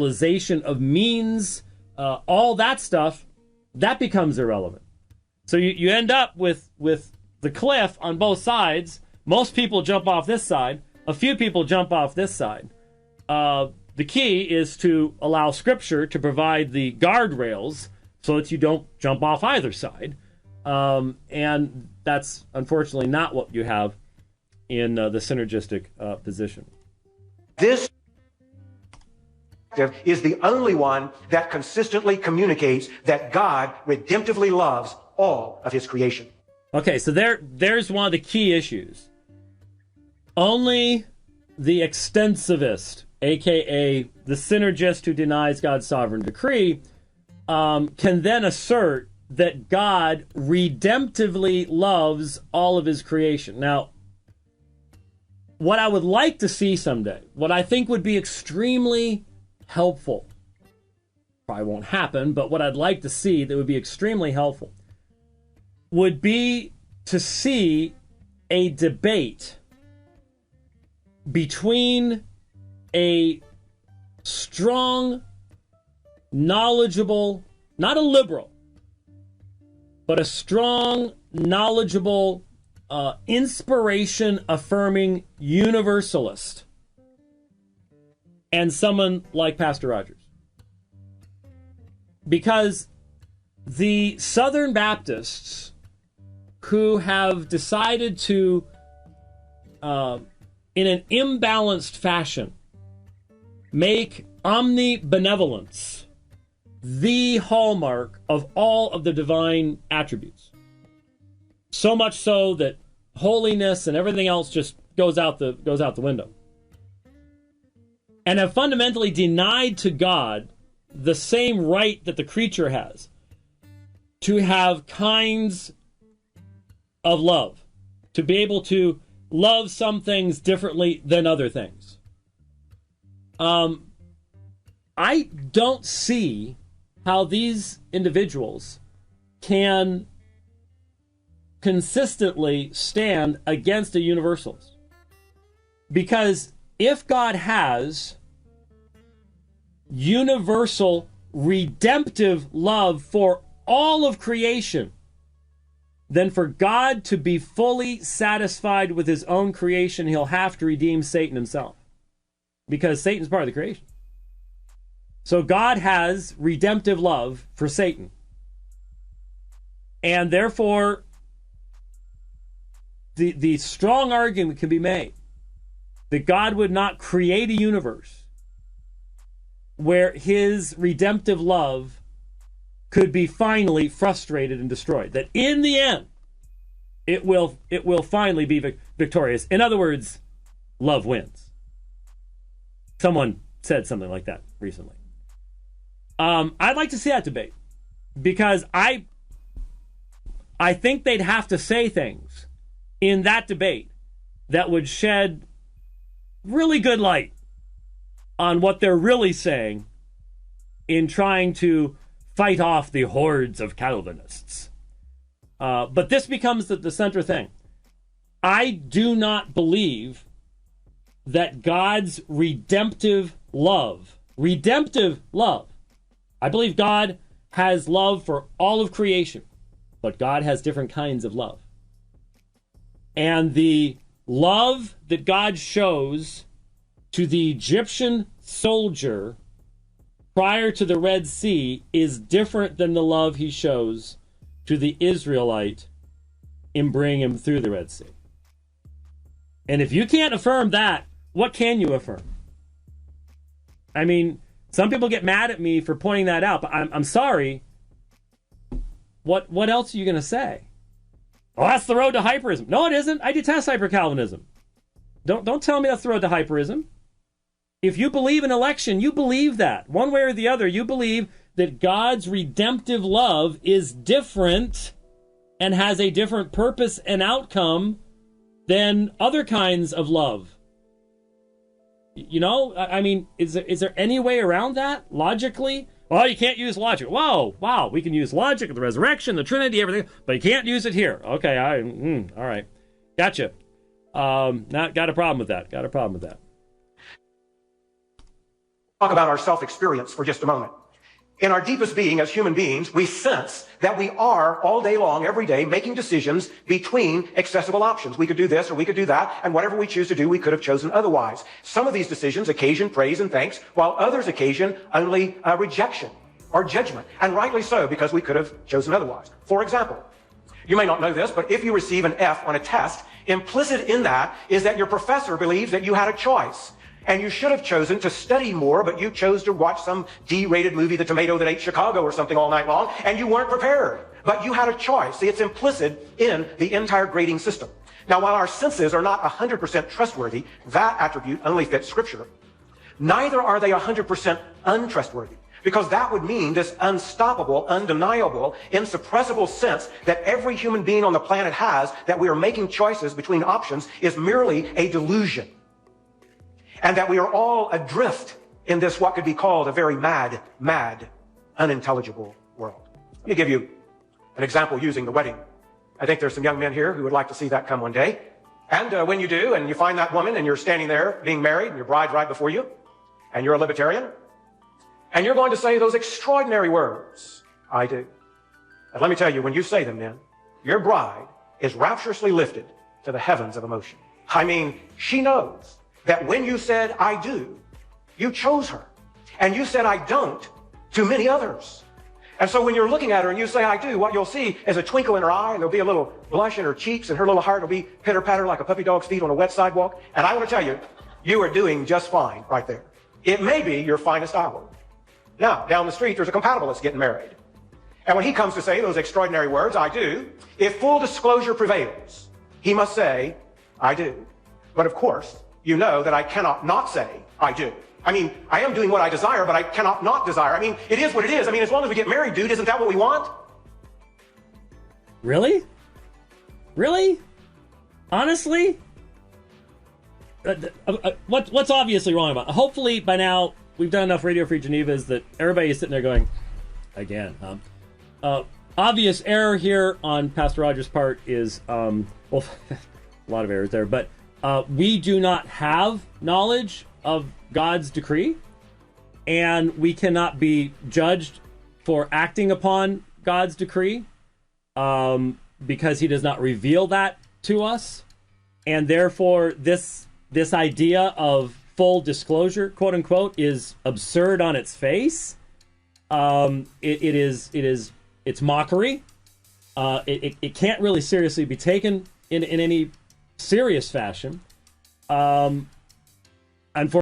utilization of means, all that stuff, that becomes irrelevant. So you end up with the cliff on both sides. Most people jump off this side. A few people jump off this side. The key is to allow Scripture to provide the guardrails so that you don't jump off either side. And that's unfortunately not what you have in the synergistic position. This is the only one that consistently communicates that God redemptively loves all of his creation. Okay, so there's one of the key issues. Only the extensivist, aka the synergist who denies God's sovereign decree, can then assert that God redemptively loves all of his creation. Now, what I would like to see someday, what I think would be extremely helpful, probably won't happen, but what I'd like to see that would be extremely helpful, would be to see a debate between a strong, knowledgeable, not a liberal, but a strong, knowledgeable, inspiration-affirming universalist and someone like Pastor Rogers. Because the Southern Baptists who have decided to, in an imbalanced fashion, make omnibenevolence the hallmark of all of the divine attributes. So much so that holiness and everything else just goes out the window. And have fundamentally denied to God the same right that the creature has to have kinds of love, to be able to love some things differently than other things. I don't see how these individuals can consistently stand against a universalist. Because if God has universal redemptive love for all of creation, then for God to be fully satisfied with his own creation, he'll have to redeem Satan himself. Because Satan's part of the creation. So God has redemptive love for Satan. And therefore, the strong argument can be made that God would not create a universe where his redemptive love could be finally frustrated and destroyed. That in the end, it will finally be victorious. In other words, love wins. Someone said something like that recently. I'd like to see that debate because I think they'd have to say things in that debate that would shed really good light on what they're really saying in trying to fight off the hordes of Calvinists. But this becomes the center thing. I do not believe that God's redemptive love, I believe God has love for all of creation, but God has different kinds of love. And the love that God shows to the Egyptian soldier prior to the Red Sea is different than the love he shows to the Israelite in bringing him through the Red Sea. And if you can't affirm that, what can you affirm? I mean, some people get mad at me for pointing that out, but I'm sorry. What else are you going to say? Oh, that's the road to hyperism. No, it isn't. I detest hyper-Calvinism. Don't tell me that's the road to hyperism. If you believe in election, you believe that. One way or the other, you believe that God's redemptive love is different and has a different purpose and outcome than other kinds of love. You know, I mean, is there any way around that logically? Well, you can't use logic. Whoa, wow, we can use logic, the resurrection, the Trinity, everything, but you can't use it here. Okay, all right, gotcha. Got a problem with that. talk about our self-experience for just a moment. In our deepest being as human beings, we sense that we are all day long, every day, making decisions between accessible options. We could do this or we could do that, and whatever we choose to do, we could have chosen otherwise. Some of these decisions occasion praise and thanks, while others occasion only rejection or judgment, and rightly so, because we could have chosen otherwise. For example, you may not know this, but if you receive an F on a test, implicit in that is that your professor believes that you had a choice. And you should have chosen to study more, but you chose to watch some D-rated movie, The Tomato That Ate Chicago or something all night long, and you weren't prepared. But you had a choice. See, it's implicit in the entire grading system. Now, while our senses are not 100% trustworthy, that attribute only fits Scripture. Neither are they 100% untrustworthy, because that would mean this unstoppable, undeniable, insuppressible sense that every human being on the planet has, that we are making choices between options, is merely a delusion. And that we are all adrift in this what could be called a very mad, unintelligible world. Let me give you an example using the wedding. I think there's some young men here who would like to see that come one day. And when you do, and you find that woman, and you're standing there being married, and your bride's right before you, and you're a libertarian, and you're going to say those extraordinary words, I do. And let me tell you, when you say them, men, your bride is rapturously lifted to the heavens of emotion. I mean, she knows that when you said, I do, you chose her. And you said, I don't, to many others. And so when you're looking at her and you say, I do, what you'll see is a twinkle in her eye, and there'll be a little blush in her cheeks, and her little heart will be pitter-patter like a puppy dog's feet on a wet sidewalk. And I want to tell you, you are doing just fine right there. It may be your finest hour. Now, down the street, there's a compatibilist getting married. And when he comes to say those extraordinary words, I do, if full disclosure prevails, he must say, I do. But of course, you know that I cannot not say, I do. I mean, I am doing what I desire, but I cannot not desire. I mean, it is what it is. I mean, as long as we get married, dude, isn't that what we want? Really? Really? Honestly? What's obviously wrong about it? Hopefully, by now, we've done enough Radio Free Genevas that everybody is sitting there going, again, obvious error here on Pastor Rogers' part is, well, a lot of errors there, but we do not have knowledge of God's decree, and we cannot be judged for acting upon God's decree because he does not reveal that to us. And therefore, this idea of full disclosure, quote unquote, is absurd on its face. It's mockery. It can't really seriously be taken in any serious fashion. Unfortunately,